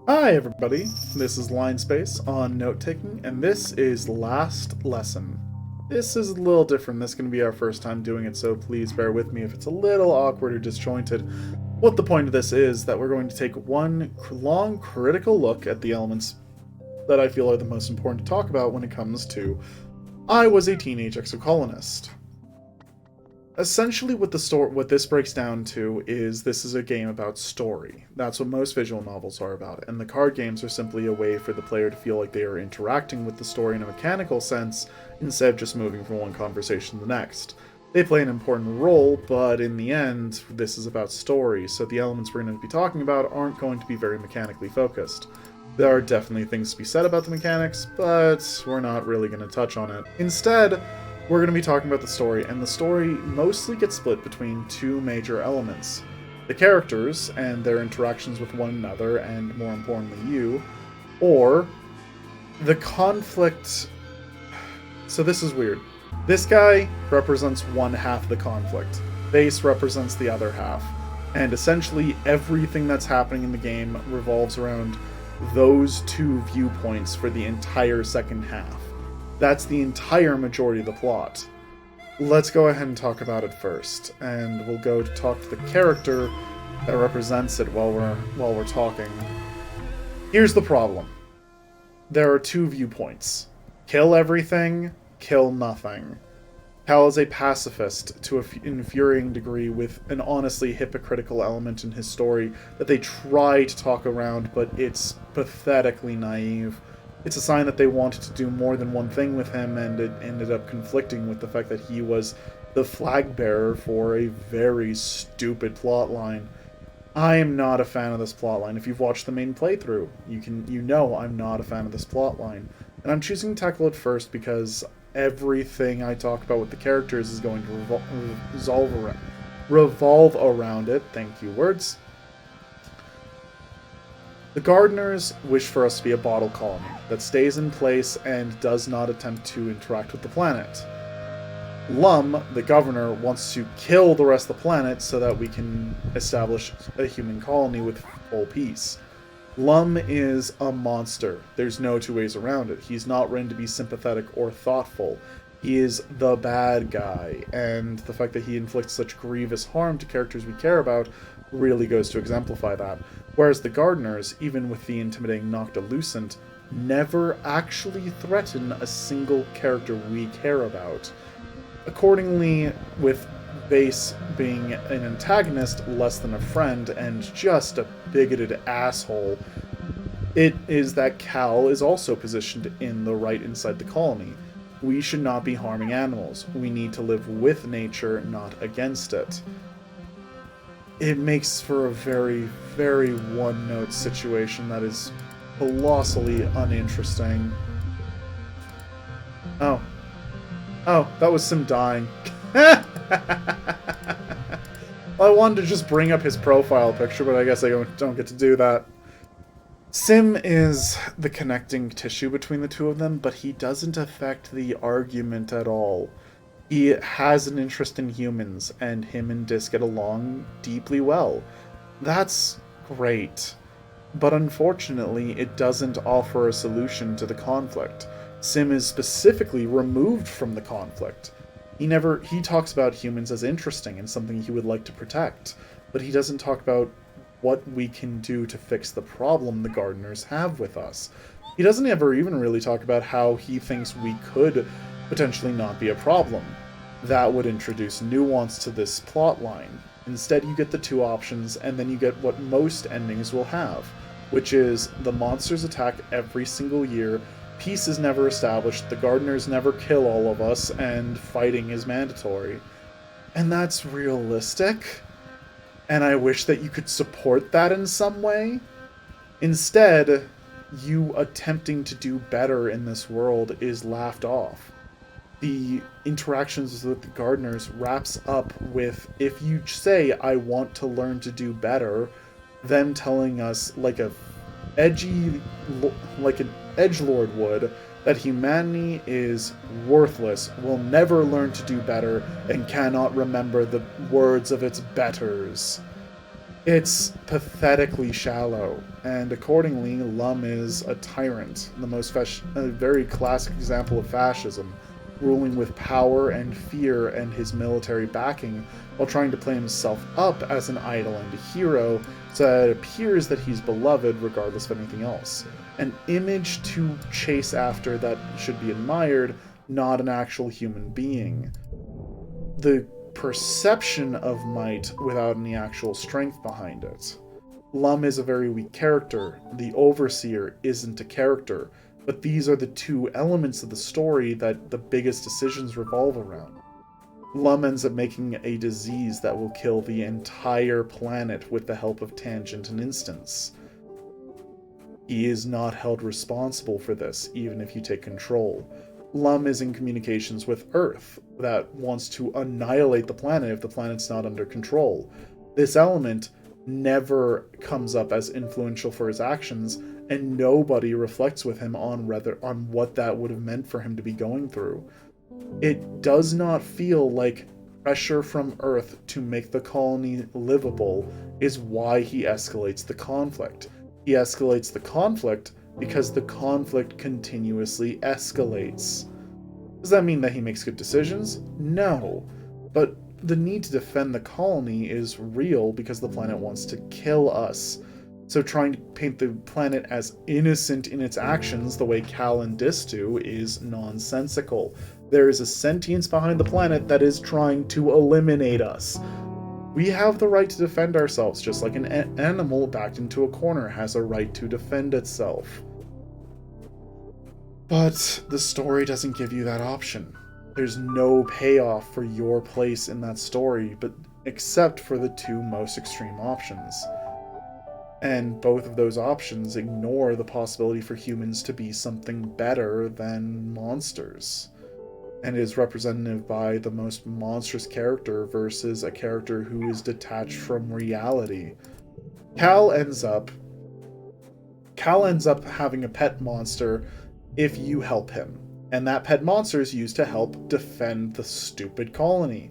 Hi everybody, this is Linespace on note-taking, and this is Last Lesson. This is a little different, this is going to be our first time doing it, so please bear with me if it's a little awkward or disjointed. What the point of this is that we're going to take one long critical look at the elements that I feel are the most important to talk about when it comes to I Was a Teenage Exocolonist. Essentially what this breaks down to is this is a game about story. That's what most visual novels are about, and the card games are simply a way for the player to feel like they are interacting with the story in a mechanical sense instead of just moving from one conversation to the next. They play an important role, but in the end, this is about story, so the elements we're going to be talking about aren't going to be very mechanically focused. There are definitely things to be said about the mechanics, but we're not really going to touch on it. Instead, we're going to be talking about the story, and the story mostly gets split between two major elements. The characters and their interactions with one another, and more importantly you, or the conflict. So this is weird. This guy represents one half of the conflict. Base represents the other half. And essentially everything that's happening in the game revolves around those two viewpoints for the entire second half. That's the entire majority of the plot. Let's go ahead and talk about it first, and we'll go to talk to the character that represents it while we're talking. Here's the problem. There are two viewpoints. Kill everything, kill nothing. Cal is a pacifist to an infuriating degree with an honestly hypocritical element in his story that they try to talk around, but it's pathetically naive. It's a sign that they wanted to do more than one thing with him, and it ended up conflicting with the fact that he was the flag bearer for a very stupid plotline. I am not a fan of this plotline. If you've watched the main playthrough, you know I'm not a fan of this plotline. And I'm choosing to tackle it first because everything I talk about with the characters is going to revolve around it. Thank you, words. The Gardeners wish for us to be a bottle colony that stays in place and does not attempt to interact with the planet. Lum, the governor, wants to kill the rest of the planet so that we can establish a human colony with full peace. Lum is a monster. There's no two ways around it. He's not written to be sympathetic or thoughtful. He is the bad guy, and the fact that he inflicts such grievous harm to characters we care about really goes to exemplify that. Whereas the Gardeners, even with the intimidating Noctilucent, never actually threaten a single character we care about. Accordingly, with Base being an antagonist less than a friend and just a bigoted asshole, it is that Cal is also positioned in the right inside the colony. We should not be harming animals. We need to live with nature, not against it. It makes for a very, very one-note situation that is colossally uninteresting. Oh, that was Sim dying. Well, I wanted to just bring up his profile picture, but I guess I don't get to do that. Sim is the connecting tissue between the two of them, but he doesn't affect the argument at all. He has an interest in humans, and him and Dis get along deeply well. That's great. But unfortunately, it doesn't offer a solution to the conflict. Sim is specifically removed from the conflict. He talks about humans as interesting and something he would like to protect, but he doesn't talk about what we can do to fix the problem the Gardeners have with us. He doesn't ever even really talk about how he thinks we could potentially not be a problem. That would introduce nuance to this plot line. Instead, you get the two options, and then you get what most endings will have, which is the monsters attack every single year, peace is never established, the Gardeners never kill all of us, and fighting is mandatory. And that's realistic, and I wish that you could support that in some way. Instead, you attempting to do better in this world is laughed off. The interactions with the Gardeners wraps up with, if you say, I want to learn to do better, them telling us, like an edgelord would, that humanity is worthless, will never learn to do better, and cannot remember the words of its betters. It's pathetically shallow, and accordingly, Lum is a tyrant, a very classic example of fascism, ruling with power and fear and his military backing, while trying to play himself up as an idol and a hero, so that it appears that he's beloved regardless of anything else. An image to chase after that should be admired, not an actual human being. The perception of might without any actual strength behind it. Lum is a very weak character. The Overseer isn't a character, but these are the two elements of the story that the biggest decisions revolve around. Lum ends up making a disease that will kill the entire planet with the help of Tangent and Instance. He is not held responsible for this, even if you take control. Lum is in communications with Earth that wants to annihilate the planet if the planet's not under control. This element never comes up as influential for his actions, and nobody reflects with him on what that would have meant for him to be going through. It does not feel like pressure from Earth to make the colony livable is why he escalates the conflict. He escalates the conflict because the conflict continuously escalates. Does that mean that he makes good decisions? No. But the need to defend the colony is real because the planet wants to kill us. So trying to paint the planet as innocent in its actions the way Cal and Dis do is nonsensical. There is a sentience behind the planet that is trying to eliminate us. We have the right to defend ourselves, just like an animal backed into a corner has a right to defend itself. But the story doesn't give you that option. There's no payoff for your place in that story, but except for the two most extreme options. And both of those options ignore the possibility for humans to be something better than monsters. And is representative by the most monstrous character versus a character who is detached from reality. Cal ends up having a pet monster if you help him. And that pet monster is used to help defend the stupid colony.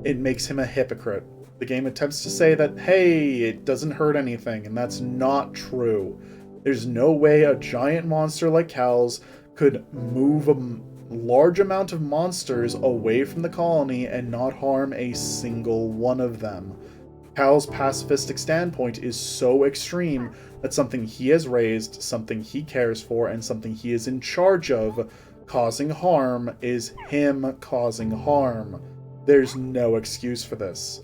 It makes him a hypocrite. The game attempts to say that, hey, it doesn't hurt anything, and that's not true. There's no way a giant monster like Cal's could move a large amount of monsters away from the colony and not harm a single one of them. Cal's pacifistic standpoint is so extreme that something he has raised, something he cares for, and something he is in charge of causing harm is him causing harm. There's no excuse for this.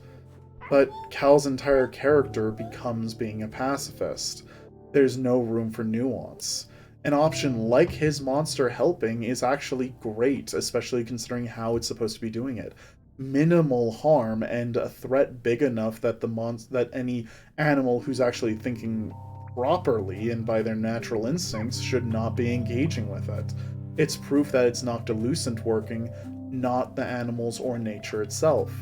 But Cal's entire character becomes being a pacifist. There's no room for nuance. An option like his monster helping is actually great, especially considering how it's supposed to be doing it. Minimal harm and a threat big enough that that any animal who's actually thinking properly and by their natural instincts should not be engaging with it. It's proof that it's Noctilucent working, not the animals or nature itself.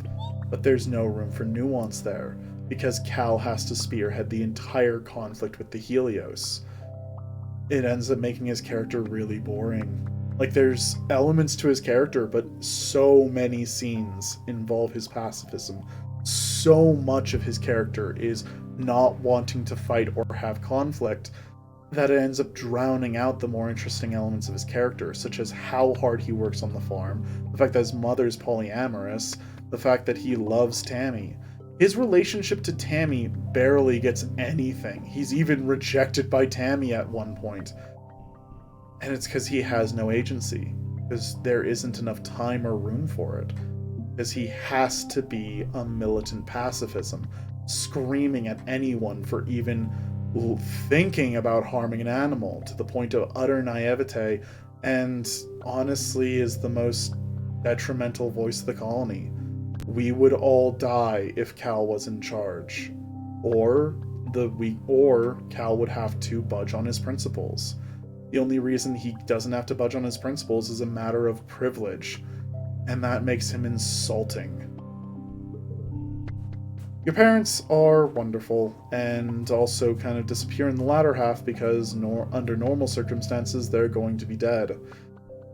But there's no room for nuance there, because Cal has to spearhead the entire conflict with the Helios. It ends up making his character really boring. Like, there's elements to his character, but so many scenes involve his pacifism. So much of his character is not wanting to fight or have conflict that it ends up drowning out the more interesting elements of his character, such as how hard he works on the farm, the fact that his mother's polyamorous, the fact that he loves Tammy. His relationship to Tammy barely gets anything. He's even rejected by Tammy at one point. And it's because he has no agency, because there isn't enough time or room for it. Because he has to be a militant pacifism, screaming at anyone for even thinking about harming an animal to the point of utter naivete, and honestly is the most detrimental voice of the colony. We would all die if Cal was in charge, or Cal would have to budge on his principles. The only reason he doesn't have to budge on his principles is a matter of privilege, and that makes him insulting. Your parents are wonderful, and also kind of disappear in the latter half because under normal circumstances they're going to be dead.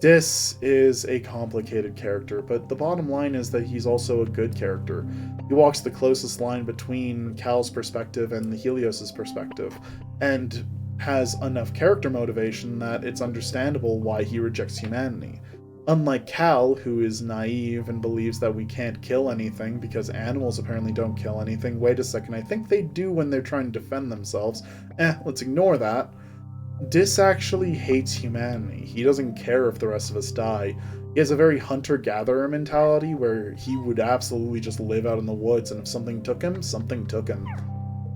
Dis is a complicated character, but the bottom line is that he's also a good character. He walks the closest line between Cal's perspective and the Helios' perspective, and has enough character motivation that it's understandable why he rejects humanity. Unlike Cal, who is naive and believes that we can't kill anything because animals apparently don't kill anything. Wait a second, I think they do when they're trying to defend themselves. Let's ignore that. Dis actually hates humanity. He doesn't care if the rest of us die. He has a very hunter-gatherer mentality where he would absolutely just live out in the woods, and if something took him, something took him.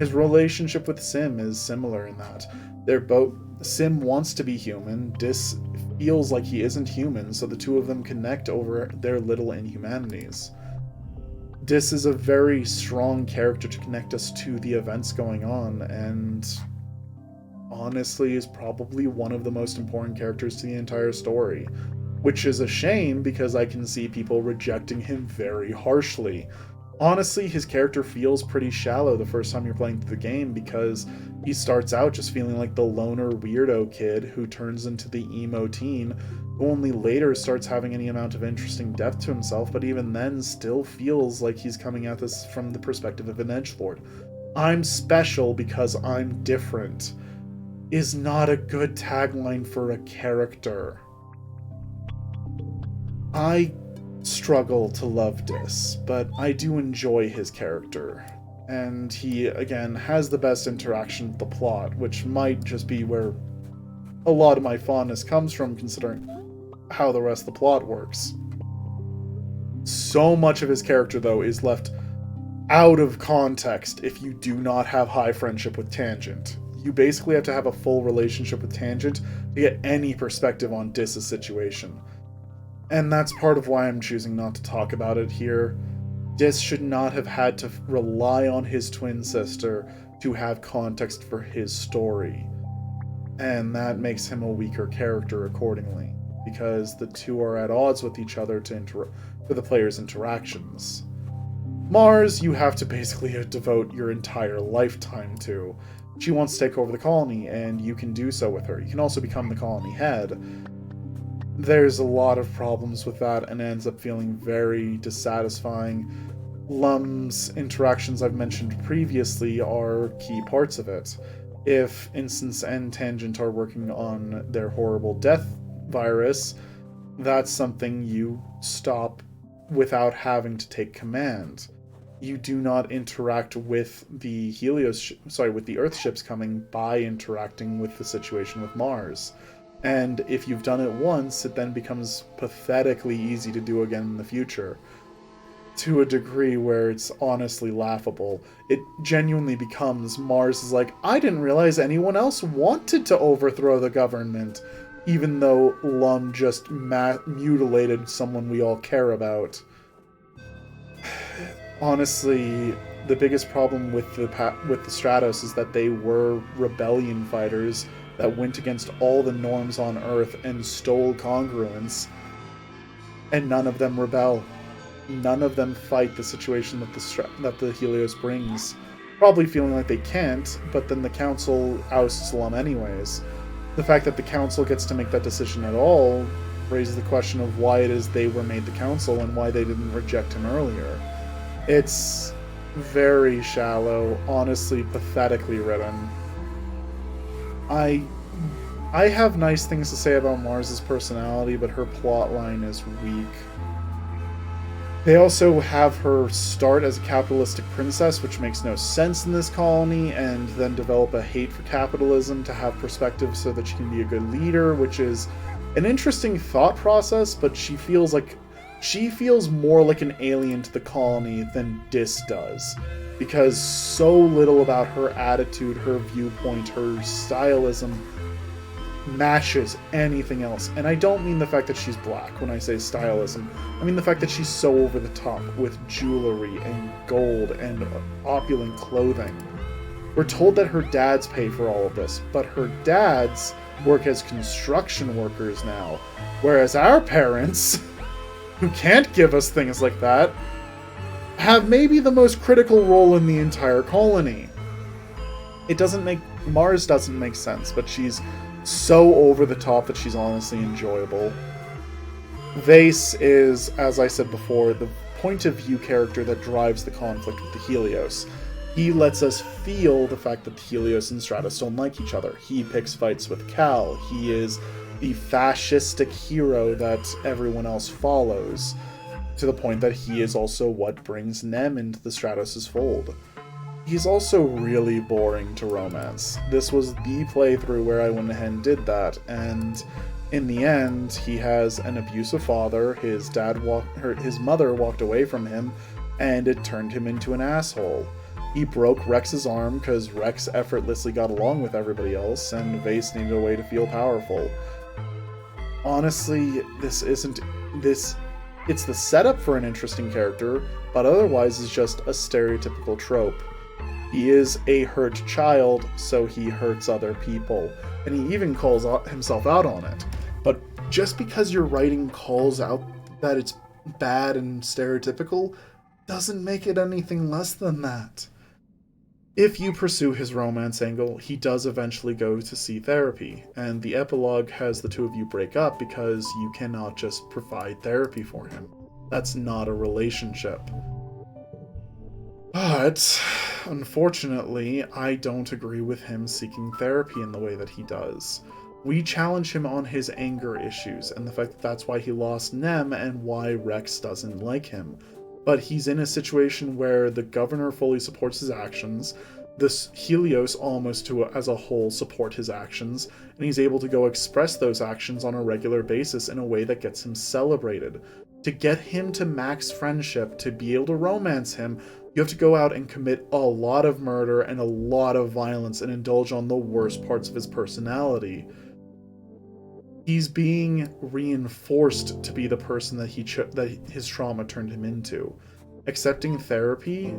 His relationship with Sim is similar in that. Sim wants to be human, Dis feels like he isn't human, so the two of them connect over their little inhumanities. Dis is a very strong character to connect us to the events going on, and honestly is probably one of the most important characters to the entire story. Which is a shame, because I can see people rejecting him very harshly. Honestly, his character feels pretty shallow the first time you're playing through the game, because he starts out just feeling like the loner weirdo kid who turns into the emo teen, who only later starts having any amount of interesting depth to himself, but even then still feels like he's coming at this from the perspective of an edgelord. I'm special because I'm different is not a good tagline for a character. I struggle to love Dis, but I do enjoy his character. And he, again, has the best interaction with the plot, which might just be where a lot of my fondness comes from, considering how the rest of the plot works. So much of his character, though, is left out of context if you do not have high friendship with Tangent. You basically have to have a full relationship with Tangent to get any perspective on Dis' situation. And that's part of why I'm choosing not to talk about it here. Dis should not have had to rely on his twin sister to have context for his story. And that makes him a weaker character accordingly, because the two are at odds with each other for the player's interactions. Mars, you have to basically devote your entire lifetime to. She wants to take over the colony, and you can do so with her. You can also become the colony head. There's a lot of problems with that, and it ends up feeling very dissatisfying. Lum's interactions I've mentioned previously are key parts of it. If Instance and Tangent are working on their horrible death virus, that's something you stop without having to take command. You do not interact with the with the Earth ships coming by interacting with the situation with Mars. And if you've done it once, it then becomes pathetically easy to do again in the future. To a degree where it's honestly laughable. It genuinely becomes Mars is like, I didn't realize anyone else wanted to overthrow the government, even though Lum just mutilated someone we all care about. Honestly, the biggest problem with the Stratos is that they were rebellion fighters that went against all the norms on Earth and stole congruence, and none of them rebel. None of them fight the situation that the Helios brings, probably feeling like they can't, but then the Council ousts Lum anyways. The fact that the Council gets to make that decision at all raises the question of why it is they were made the Council and why they didn't reject him earlier. It's very shallow, honestly pathetically written. I have nice things to say about Mars's personality, but her plotline is weak. They also have her start as a capitalistic princess, which makes no sense in this colony, and then develop a hate for capitalism to have perspective so that she can be a good leader, which is an interesting thought process, but she feels more like an alien to the colony than Dis does, because so little about her attitude, her viewpoint, her stylism matches anything else. And I don't mean the fact that she's black when I say stylism. I mean the fact that she's so over the top with jewelry and gold and opulent clothing. We're told that her dads pay for all of this, but her dads work as construction workers now, whereas our parents, who can't give us things like that, have maybe the most critical role in the entire colony. Mars doesn't make sense, but she's so over the top that she's honestly enjoyable. Vase is, as I said before, the point of view character that drives the conflict with the Helios. He lets us feel the fact that the Helios and Stratos don't like each other. He picks fights with Cal. He is the fascistic hero that everyone else follows, to the point that he is also what brings Nem into the Stratos' fold. He's also really boring to romance. This was the playthrough where I went ahead and did that, and in the end, he has an abusive father, his mother walked away from him, and it turned him into an asshole. He broke Rex's arm because Rex effortlessly got along with everybody else, and Vase needed a way to feel powerful. Honestly, it's the setup for an interesting character, but otherwise is just a stereotypical trope. He is a hurt child, so he hurts other people, and he even calls himself out on it. But just because your writing calls out that it's bad and stereotypical, doesn't make it anything less than that. If you pursue his romance angle, he does eventually go to see therapy, and the epilogue has the two of you break up because you cannot just provide therapy for him. That's not a relationship. But, unfortunately, I don't agree with him seeking therapy in the way that he does. We challenge him on his anger issues, and the fact that that's why he lost Nem and why Rex doesn't like him. But he's in a situation where the governor fully supports his actions, the Helios almost as a whole support his actions, and he's able to go express those actions on a regular basis in a way that gets him celebrated. To get him to max friendship, to be able to romance him, you have to go out and commit a lot of murder and a lot of violence and indulge on the worst parts of his personality. He's being reinforced to be the person that that his trauma turned him into. Accepting therapy,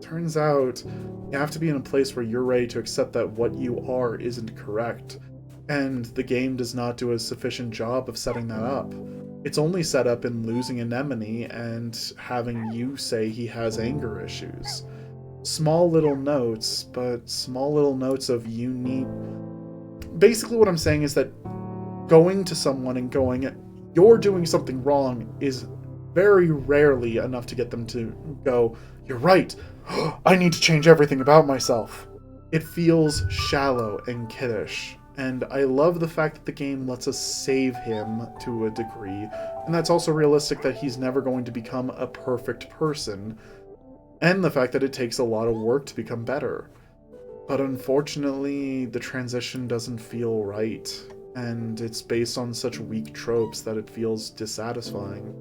turns out you have to be in a place where you're ready to accept that what you are isn't correct, and the game does not do a sufficient job of setting that up. It's only set up in losing Anemone and having you say he has anger issues. Small little notes, but small little notes of you need... Basically what I'm saying is that going to someone and going, you're doing something wrong, is very rarely enough to get them to go, you're right, I need to change everything about myself. It feels shallow and kiddish, and I love the fact that the game lets us save him to a degree, and that's also realistic that he's never going to become a perfect person, and the fact that it takes a lot of work to become better. But unfortunately, the transition doesn't feel right, and it's based on such weak tropes that it feels dissatisfying.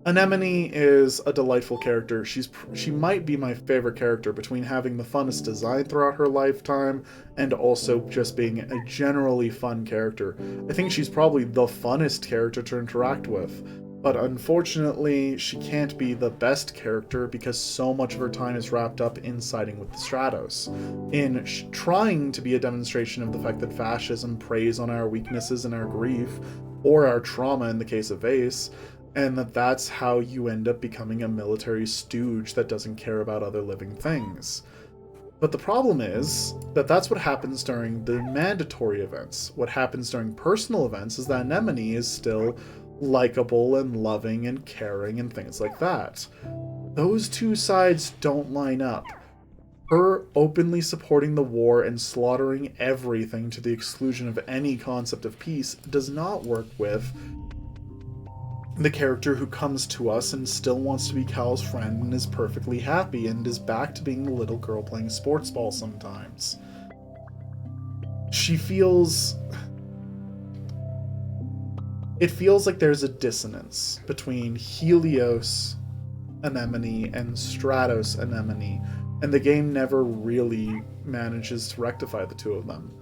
Anemone is a delightful character. She might be my favorite character between having the funnest design throughout her lifetime and also just being a generally fun character. I think she's probably the funnest character to interact with. But unfortunately, she can't be the best character because so much of her time is wrapped up in siding with the Stratos, in trying to be a demonstration of the fact that fascism preys on our weaknesses and our grief, or our trauma in the case of Vase, and that's how you end up becoming a military stooge that doesn't care about other living things. But the problem is that that's what happens during the mandatory events. What happens during personal events is that Anemone is still likable and loving and caring and things like that. Those two sides don't line up. Her openly supporting the war and slaughtering everything to the exclusion of any concept of peace does not work with the character who comes to us and still wants to be Cal's friend and is perfectly happy and is back to being the little girl playing sports ball sometimes. It feels like there's a dissonance between Helios Anemone and Stratos Anemone, and the game never really manages to rectify the two of them.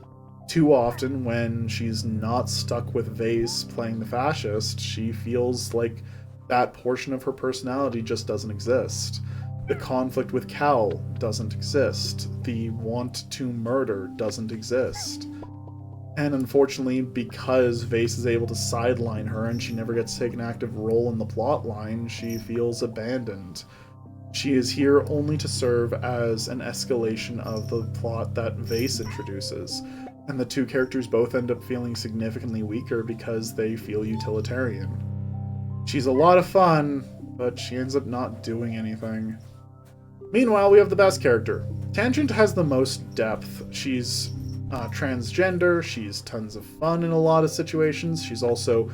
Too often, when she's not stuck with Vase playing the fascist, she feels like that portion of her personality just doesn't exist. The conflict with Cal doesn't exist. The want to murder doesn't exist. And unfortunately, because Vase is able to sideline her and she never gets to take an active role in the plot line, she feels abandoned. She is here only to serve as an escalation of the plot that Vase introduces, and the two characters both end up feeling significantly weaker because they feel utilitarian. She's a lot of fun, but she ends up not doing anything. Meanwhile, we have the best character. Tangent has the most depth. She's transgender, she's tons of fun in a lot of situations, she's also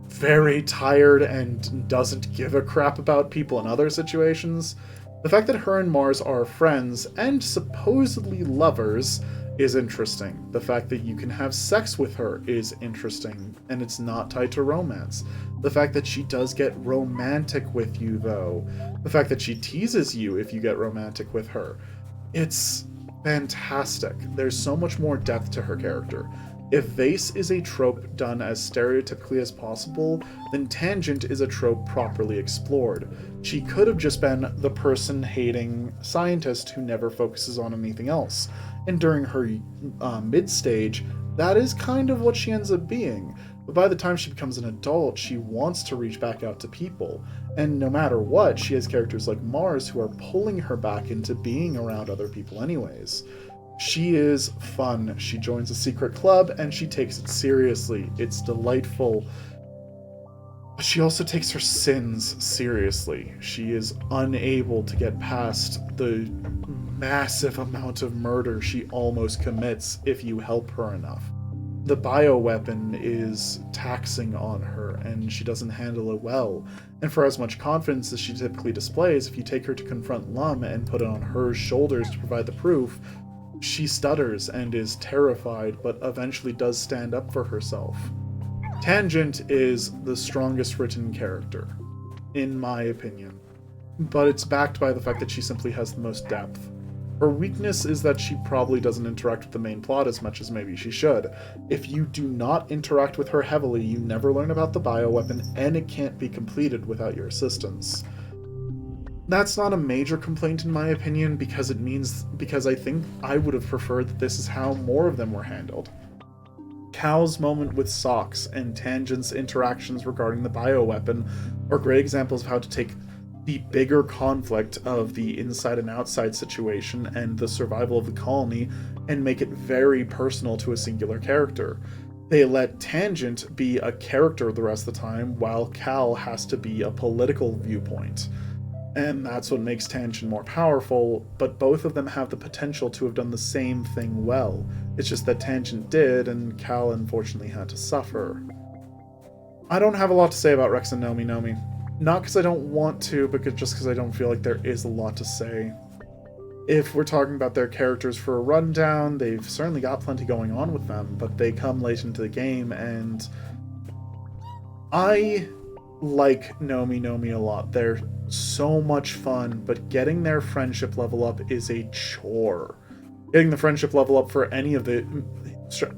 very tired and doesn't give a crap about people in other situations. The fact that her and Mars are friends and supposedly lovers is interesting. The fact that you can have sex with her is interesting, and it's not tied to romance. The fact that she does get romantic with you, though. The fact that she teases you if you get romantic with her. It's fantastic. There's so much more depth to her character. If Vase is a trope done as stereotypically as possible, then Tangent is a trope properly explored. She could have just been the person-hating scientist who never focuses on anything else. And during her mid-stage, that is kind of what she ends up being. But by the time she becomes an adult, she wants to reach back out to people. And no matter what, she has characters like Mars who are pulling her back into being around other people anyways. She is fun. She joins a secret club and she takes it seriously. It's delightful. But she also takes her sins seriously. She is unable to get past the massive amount of murder she almost commits if you help her enough. The bioweapon is taxing on her, and she doesn't handle it well. And for as much confidence as she typically displays, if you take her to confront Lum and put it on her shoulders to provide the proof, she stutters and is terrified, but eventually does stand up for herself. Tangent is the strongest written character, in my opinion. But it's backed by the fact that she simply has the most depth. Her weakness is that she probably doesn't interact with the main plot as much as maybe she should. If you do not interact with her heavily, you never learn about the bioweapon, and it can't be completed without your assistance. That's not a major complaint in my opinion, because I think I would have preferred that this is how more of them were handled. Cal's moment with Socks and Tangent's interactions regarding the bioweapon are great examples of how to take the bigger conflict of the inside and outside situation and the survival of the colony and make it very personal to a singular character. They let Tangent be a character the rest of the time, while Cal has to be a political viewpoint. And that's what makes Tangent more powerful, but both of them have the potential to have done the same thing well. It's just that Tangent did, and Cal unfortunately had to suffer. I don't have a lot to say about Rex and Nomi Nomi. Not because I don't want to, but just because I don't feel like there is a lot to say. If we're talking about their characters for a rundown, they've certainly got plenty going on with them, but they come late into the game, and I like Nomi Nomi a lot. They're so much fun, but getting their friendship level up is a chore. Getting the friendship level up for any of the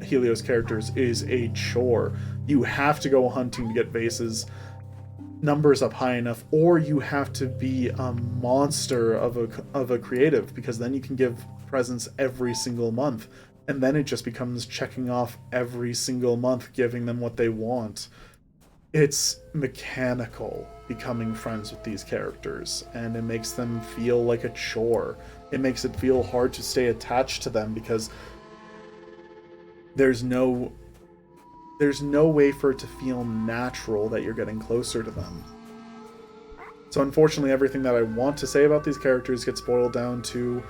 Helios characters is a chore. You have to go hunting to get Vase's numbers up high enough, or you have to be a monster of a creative, because then you can give presents every single month, and then it just becomes checking off every single month, giving them what they want. It's mechanical becoming friends with these characters, and it makes them feel like a chore. It makes it feel hard to stay attached to them because there's no way for it to feel natural that you're getting closer to them. So unfortunately, everything that I want to say about these characters gets boiled down to,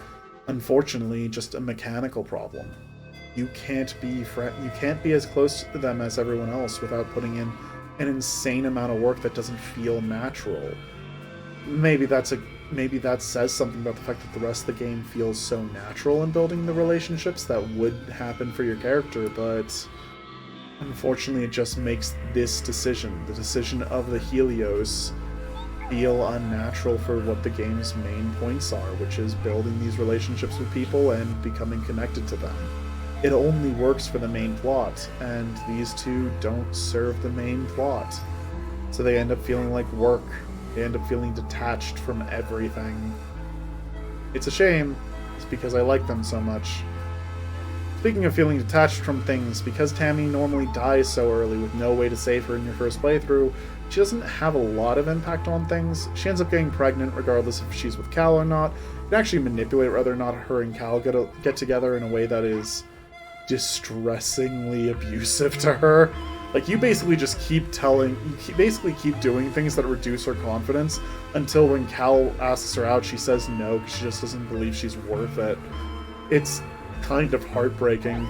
unfortunately, just a mechanical problem. You can't be as close to them as everyone else without putting in an insane amount of work that doesn't feel natural. Maybe that says something about the fact that the rest of the game feels so natural in building the relationships that would happen for your character, but unfortunately it just makes this decision, the decision of the Helios, feel unnatural for what the game's main points are, which is building these relationships with people and becoming connected to them. It only works for the main plot, and these two don't serve the main plot. So they end up feeling like work. They end up feeling detached from everything. It's a shame. It's because I like them so much. Speaking of feeling detached from things, because Tammy normally dies so early with no way to save her in your first playthrough, she doesn't have a lot of impact on things. She ends up getting pregnant regardless if she's with Cal or not. You can actually manipulate whether or not her and Cal get together in a way that is distressingly abusive to her. Like, you basically just keep basically keep doing things that reduce her confidence until when Cal asks her out, she says no because she just doesn't believe she's worth it. It's kind of heartbreaking.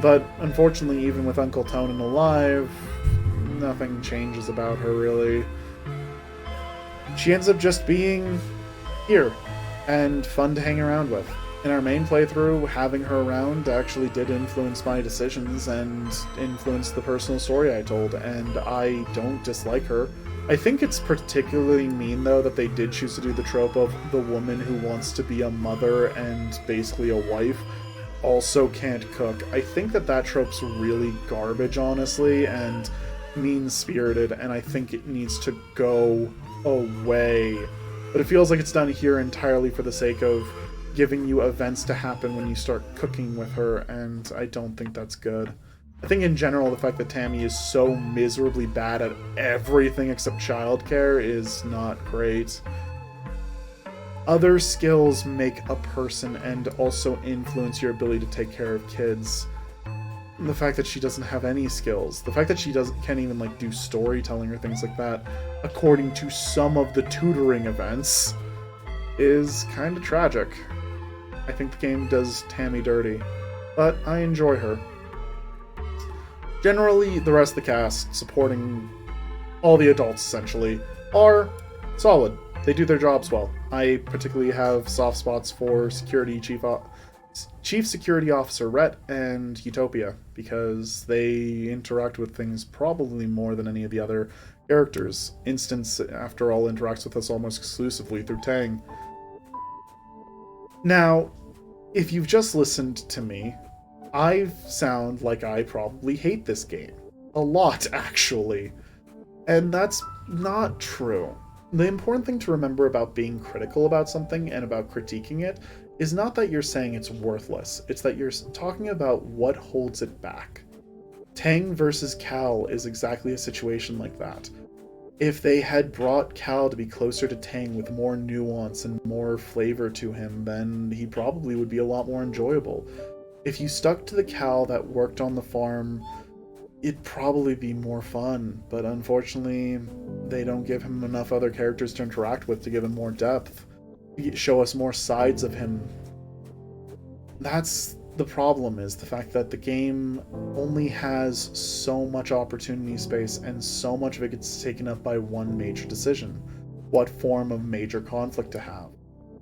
But unfortunately, even with Uncle Tonin alive, nothing changes about her, really. She ends up just being here and fun to hang around with. In our main playthrough, having her around actually did influence my decisions and influence the personal story I told, and I don't dislike her. I think it's particularly mean, though, that they did choose to do the trope of the woman who wants to be a mother and basically a wife also can't cook. I think that trope's really garbage, honestly, and mean-spirited, and I think it needs to go away. But it feels like it's done here entirely for the sake of giving you events to happen when you start cooking with her, and I don't think that's good. I think in general, the fact that Tammy is so miserably bad at everything except childcare is not great. Other skills make a person and also influence your ability to take care of kids. The fact that she doesn't have any skills, the fact that she can't even like do storytelling or things like that, according to some of the tutoring events, is kind of tragic. I think the game does Tammy dirty, but I enjoy her. Generally, the rest of the cast, supporting all the adults essentially, are solid. They do their jobs well. I particularly have soft spots for Chief Security Officer Rhett and Utopia, because they interact with things probably more than any of the other characters. Instance, after all, interacts with us almost exclusively through Tang. Now, if you've just listened to me, I sound like I probably hate this game. A lot, actually. And that's not true. The important thing to remember about being critical about something and about critiquing it is not that you're saying it's worthless, it's that you're talking about what holds it back. Tang versus Cal is exactly a situation like that. If they had brought Cal to be closer to Tang with more nuance and more flavor to him, then he probably would be a lot more enjoyable. If you stuck to the Cal that worked on the farm, it'd probably be more fun, but unfortunately, they don't give him enough other characters to interact with to give him more depth, show us more sides of him. That's the problem, is the fact that the game only has so much opportunity space and so much of it gets taken up by one major decision. What form of major conflict to have?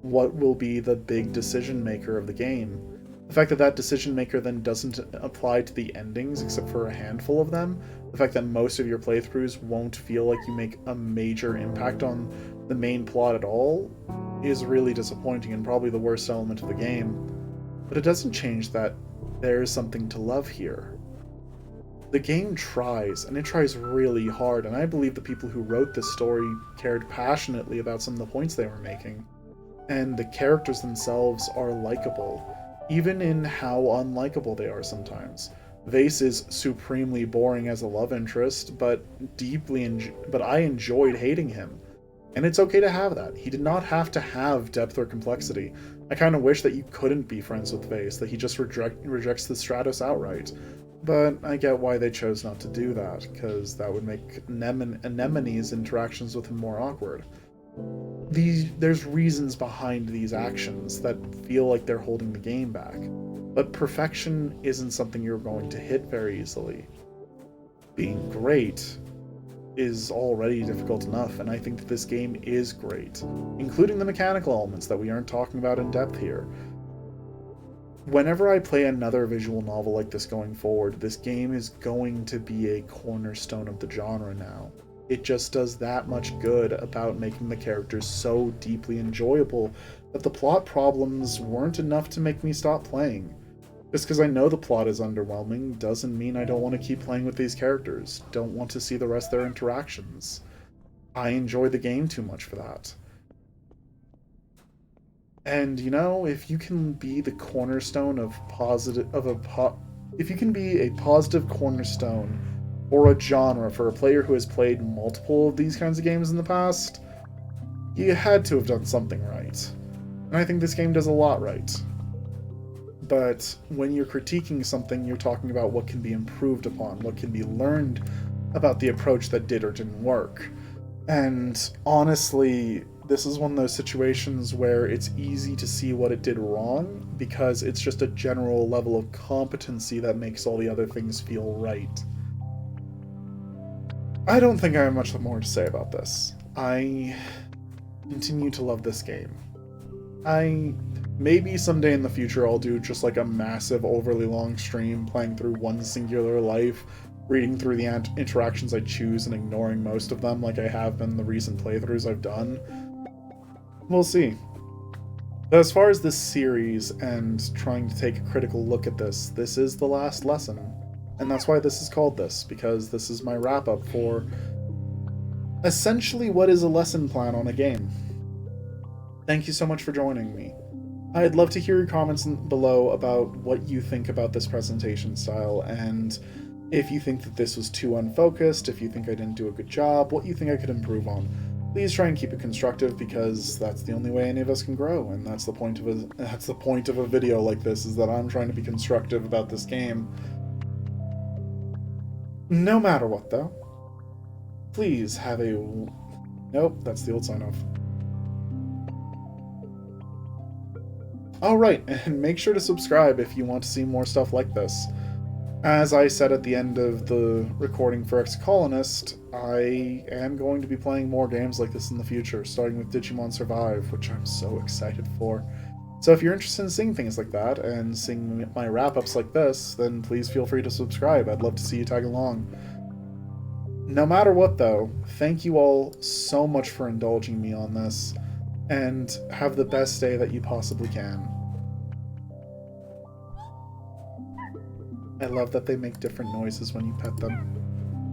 What will be the big decision maker of the game? The fact that that decision maker then doesn't apply to the endings except for a handful of them, the fact that most of your playthroughs won't feel like you make a major impact on the main plot at all, is really disappointing and probably the worst element of the game. But it doesn't change that there is something to love here. The game tries, and it tries really hard, and I believe the people who wrote this story cared passionately about some of the points they were making. And the characters themselves are likable, even in how unlikable they are sometimes. Vase is supremely boring as a love interest, but I enjoyed hating him. And it's okay to have that. He did not have to have depth or complexity. I kind of wish that you couldn't be friends with Vase, that he just rejects the Stratos outright. But I get why they chose not to do that, because that would make Anemone's interactions with him more awkward. There's reasons behind these actions that feel like they're holding the game back, but perfection isn't something you're going to hit very easily. Being great is already difficult enough, and I think that this game is great, including the mechanical elements that we aren't talking about in depth here. Whenever I play another visual novel like this going forward, this game is going to be a cornerstone of the genre now. It just does that much good about making the characters so deeply enjoyable that the plot problems weren't enough to make me stop playing. Just because I know the plot is underwhelming doesn't mean I don't want to keep playing with these characters, don't want to see the rest of their interactions. I enjoy the game too much for that. And you know, if you can be the cornerstone of if you can be a positive cornerstone or a genre for a player who has played multiple of these kinds of games in the past, you had to have done something right. And I think this game does a lot right. But when you're critiquing something, you're talking about what can be improved upon, what can be learned about the approach that did or didn't work. And honestly, this is one of those situations where it's easy to see what it did wrong because it's just a general level of competency that makes all the other things feel right. I don't think I have much more to say about this. I continue to love this game. Maybe someday in the future I'll do just like a massive, overly long stream playing through one singular life, reading through the interactions I choose and ignoring most of them like I have been the recent playthroughs I've done. We'll see. But as far as this series and trying to take a critical look at this is the last lesson. And that's why this is called this, because this is my wrap-up for essentially what is a lesson plan on a game. Thank you so much for joining me. I'd love to hear your comments below about what you think about this presentation style, and if you think that this was too unfocused, if you think I didn't do a good job, what you think I could improve on. Please try and keep it constructive, because that's the only way any of us can grow, and that's the point of a video like this, is that I'm trying to be constructive about this game. No matter what, though, please have a... Nope, that's the old sign-off. Alright, and make sure to subscribe if you want to see more stuff like this. As I said at the end of the recording for Exocolonist, I am going to be playing more games like this in the future, starting with Digimon Survive, which I'm so excited for. So if you're interested in seeing things like that, and seeing my wrap-ups like this, then please feel free to subscribe. I'd love to see you tag along. No matter what, though, thank you all so much for indulging me on this, and have the best day that you possibly can. I love that they make different noises when you pet them.